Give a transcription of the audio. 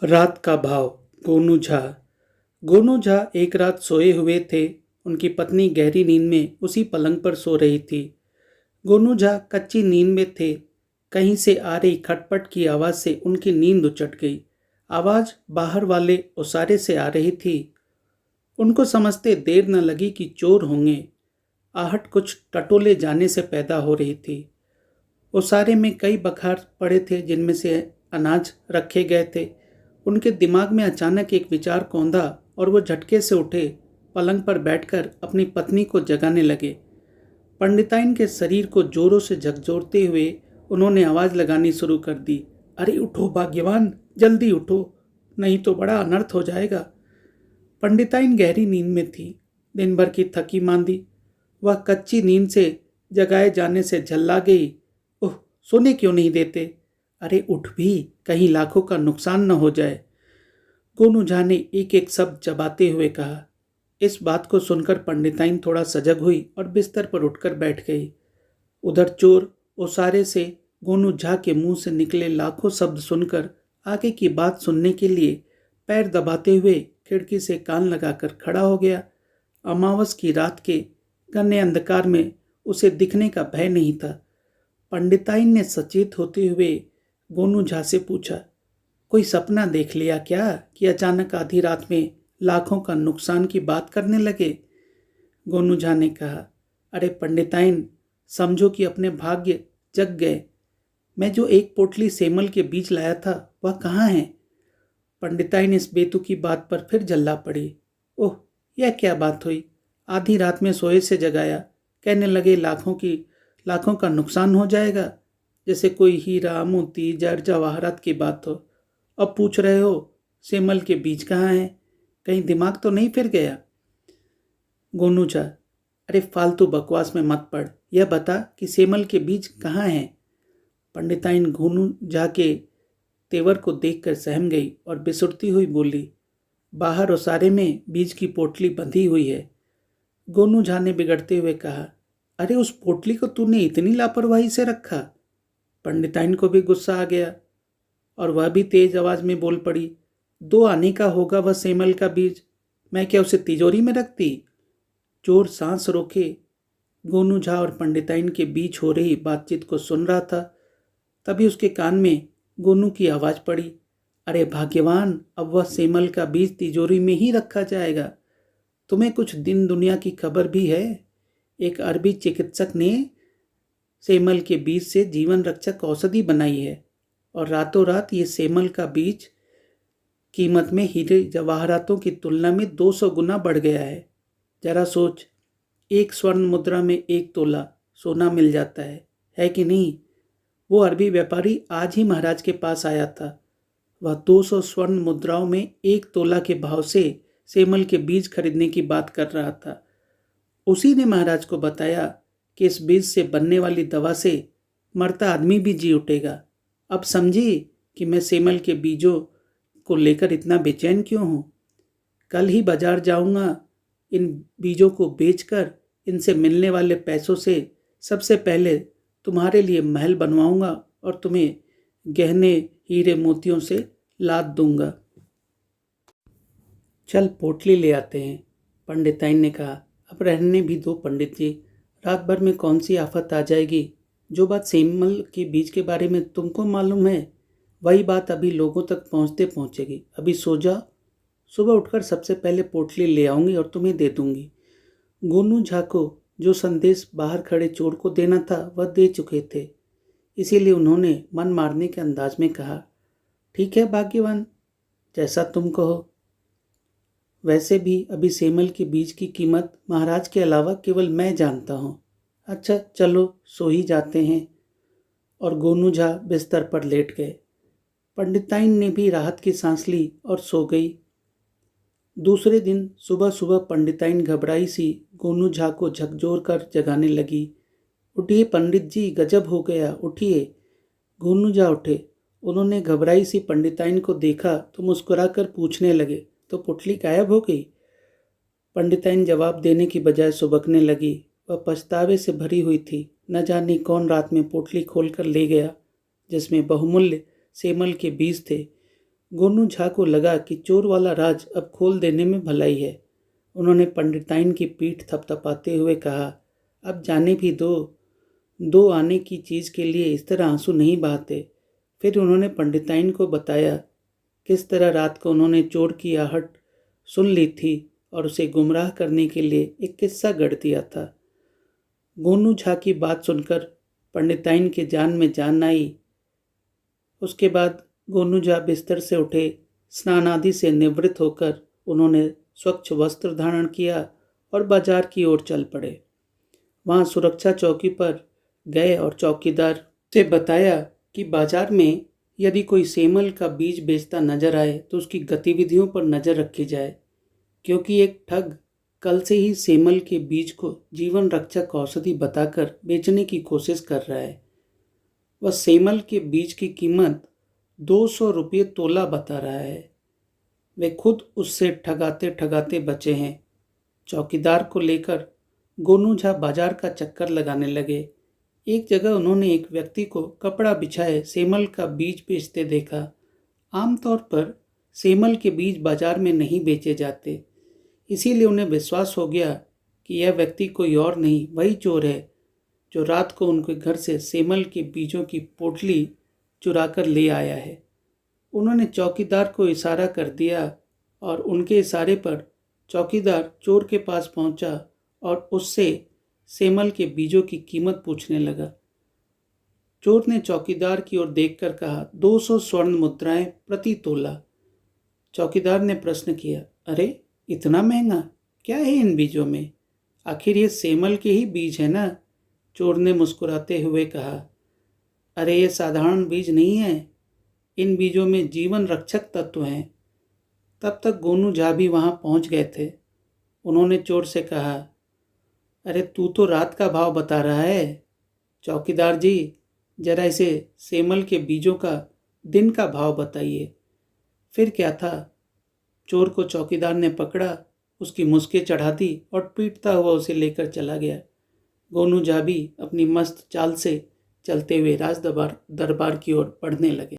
रात का भाव। गोनू झा। गोनू झा एक रात सोए हुए थे। उनकी पत्नी गहरी नींद में उसी पलंग पर सो रही थी। गोनू झा कच्ची नींद में थे। कहीं से आ रही खटपट की आवाज से उनकी नींद उचट गई। आवाज बाहर वाले ओसारे से आ रही थी। उनको समझते देर न लगी कि चोर होंगे। आहट कुछ टटोले जाने से पैदा हो रही थी। ओसारे में कई बखार पड़े थे जिनमें से अनाज रखे गए थे। उनके दिमाग में अचानक एक विचार कौंधा और वो झटके से उठे। पलंग पर बैठकर अपनी पत्नी को जगाने लगे। पंडिताइन के शरीर को जोरों से झकझोरते हुए उन्होंने आवाज लगानी शुरू कर दी। अरे उठो भाग्यवान, जल्दी उठो, नहीं तो बड़ा अनर्थ हो जाएगा। पंडिताइन गहरी नींद में थी। दिन भर की थकी मांदी वह कच्ची नींद से जगाए जाने से झल्ला गई। ओह, सोने क्यों नहीं देते? अरे उठ भी, कहीं लाखों का नुकसान न हो जाए। गोनू झा ने एक एक शब्द चबाते हुए कहा। इस बात को सुनकर पंडिताइन थोड़ा सजग हुई और बिस्तर पर उठकर बैठ गई। उधर चोर ओसारे से गोनू झा के मुंह से निकले लाखों शब्द सुनकर आगे की बात सुनने के लिए पैर दबाते हुए खिड़की से कान लगाकर खड़ा हो गया। अमावस की रात के घने अंधकार में उसे दिखने का भय नहीं था। पंडिताइन ने सचेत होते हुए गोनू झा से पूछा, कोई सपना देख लिया क्या कि अचानक आधी रात में लाखों का नुकसान की बात करने लगे? गोनू झा ने कहा, अरे पंडिताइन, समझो कि अपने भाग्य जग गए। मैं जो एक पोटली सेमल के बीज लाया था वह कहाँ है? पंडिताइन इस बेतुकी बात पर फिर जल्ला पड़ी। ओह, यह क्या बात हुई? आधी रात में सोए से जगाया, कहने लगे लाखों का नुकसान हो जाएगा, जैसे कोई हीरा मोती जर जवाहरात की बात हो। अब पूछ रहे हो सेमल के बीज कहाँ हैं? कहीं दिमाग तो नहीं फिर गया? गोनू झा, अरे फालतू बकवास में मत पड़, यह बता कि सेमल के बीज कहाँ हैं? पंडिताइन गोनू झा के तेवर को देखकर सहम गई और बिसुरती हुई बोली, बाहर ओसारे में बीज की पोटली बंधी हुई है। गोनू झा ने बिगड़ते हुए कहा, अरे उस पोटली को तूने इतनी लापरवाही से रखा? पंडिताइन को भी गुस्सा आ गया और वह भी तेज आवाज में बोल पड़ी, 2 आने का होगा वह सेमल का बीज, मैं क्या उसे तिजोरी में रखती? चोर सांस रोके गोनू झा और पंडिताइन के बीच हो रही बातचीत को सुन रहा था। तभी उसके कान में गोनू की आवाज पड़ी, अरे भाग्यवान, अब वह सेमल का बीज तिजोरी में ही रखा जाएगा। तुम्हें कुछ दिन दुनिया की खबर भी है? एक अरबी चिकित्सक ने सेमल के बीज से जीवन रक्षक औषधि बनाई है और रातों रात ये सेमल का बीज कीमत में हीरे जवाहरातों की तुलना में 200 गुना बढ़ गया है। जरा सोच, एक स्वर्ण मुद्रा में 1 तोला सोना मिल जाता है कि नहीं? वो अरबी व्यापारी आज ही महाराज के पास आया था। वह 200 स्वर्ण मुद्राओं में 1 तोला के भाव से सेमल के बीज खरीदने की बात कर रहा था। उसी ने महाराज को बताया कि इस बीज से बनने वाली दवा से मरता आदमी भी जी उठेगा। अब समझी कि मैं सेमल के बीजों को लेकर इतना बेचैन क्यों हूँ। कल ही बाजार जाऊंगा। इन बीजों को बेचकर इनसे मिलने वाले पैसों से सबसे पहले तुम्हारे लिए महल बनवाऊंगा और तुम्हें गहने हीरे मोतियों से लाद दूंगा। चल पोटली ले आते हैं, पंडिताइन ने कहा। अब रहने भी दो पंडित जी, रात भर में कौन सी आफत आ जाएगी। जो बात सेमल के बीज के बारे में तुमको मालूम है, वही बात अभी लोगों तक पहुंचते पहुंचेगी। अभी सो जाओ, सुबह उठकर सबसे पहले पोटली ले आऊंगी और तुम्हें दे दूंगी। गोनू झा को जो संदेश बाहर खड़े चोर को देना था वह दे चुके थे, इसीलिए उन्होंने मन मारने के अंदाज में कहा, ठीक है भाग्यवान, जैसा तुम कहो। वैसे भी अभी सेमल के बीज की कीमत महाराज के अलावा केवल मैं जानता हूँ। अच्छा चलो सो ही जाते हैं। और गोनू झा बिस्तर पर लेट गए। पंडिताइन ने भी राहत की सांस ली और सो गई। दूसरे दिन सुबह सुबह पंडिताइन घबराई सी गोनू झा को झकझोर कर जगाने लगी। उठिए पंडित जी, गजब हो गया, उठिए। गोनू झा उठे। उन्होंने घबराई सी पंडिताइन को देखा तो मुस्कुराकर पूछने लगे, तो पुटली गायब हो गई? पंडिताइन जवाब देने की बजाय सुबकने लगी। वह पछतावे से भरी हुई थी। न जाने कौन रात में पोटली खोलकर ले गया जिसमें बहुमूल्य सेमल के बीज थे। गोनू झा को लगा कि चोर वाला राज अब खोल देने में भलाई है। उन्होंने पंडिताइन की पीठ थपथपाते हुए कहा, अब जाने भी दो, दो आने की चीज़ के लिए इस तरह आंसू नहीं बहाते। फिर उन्होंने पंडिताइन को बताया किस तरह रात को उन्होंने चोर की आहट सुन ली थी और उसे गुमराह करने के लिए एक किस्सा गढ़ दिया था। गोनू झा की बात सुनकर पंडिताइन के जान में जान आई। उसके बाद गोनू झा बिस्तर से उठे, स्नान आदि से निवृत्त होकर उन्होंने स्वच्छ वस्त्र धारण किया और बाजार की ओर चल पड़े। वहाँ सुरक्षा चौकी पर गए और चौकीदार से बताया कि बाजार में यदि कोई सेमल का बीज बेचता नजर आए तो उसकी गतिविधियों पर नजर रखी जाए, क्योंकि एक ठग कल से ही सेमल के बीज को जीवन रक्षक औषधि बताकर बेचने की कोशिश कर रहा है। वह सेमल के बीज की कीमत 200 रुपये तोला बता रहा है। वे खुद उससे ठगाते ठगाते बचे हैं। चौकीदार को लेकर गोनू झा बाजार का चक्कर लगाने लगे। एक जगह उन्होंने एक व्यक्ति को कपड़ा बिछाए सेमल का बीज बेचते देखा। आमतौर पर सेमल के बीज बाजार में नहीं बेचे जाते, इसीलिए उन्हें विश्वास हो गया कि यह व्यक्ति कोई और नहीं, वही चोर है जो रात को उनके घर से सेमल के बीजों की पोटली चुरा कर ले आया है। उन्होंने चौकीदार को इशारा कर दिया और उनके इशारे पर चौकीदार चोर के पास पहुंचा और उससे सेमल के बीजों की कीमत पूछने लगा। चोर ने चौकीदार की ओर देखकर कहा, 200 स्वर्ण मुद्राएं प्रति तोला। चौकीदार ने प्रश्न किया, अरे इतना महंगा क्या है इन बीजों में? आखिर ये सेमल के ही बीज है ना? चोर ने मुस्कुराते हुए कहा, अरे ये साधारण बीज नहीं है, इन बीजों में जीवन रक्षक तत्व हैं। तब तक गोनू झा भी वहां पहुंच गए थे। उन्होंने चोर से कहा, अरे तू तो रात का भाव बता रहा है, चौकीदार जी जरा इसे सेमल के बीजों का दिन का भाव बताइए। फिर क्या था, चोर को चौकीदार ने पकड़ा, उसकी मुस्कें चढ़ा दी और पीटता हुआ उसे लेकर चला गया। गोनू झा भी अपनी मस्त चाल से चलते हुए राज दरबार की ओर बढ़ने लगे।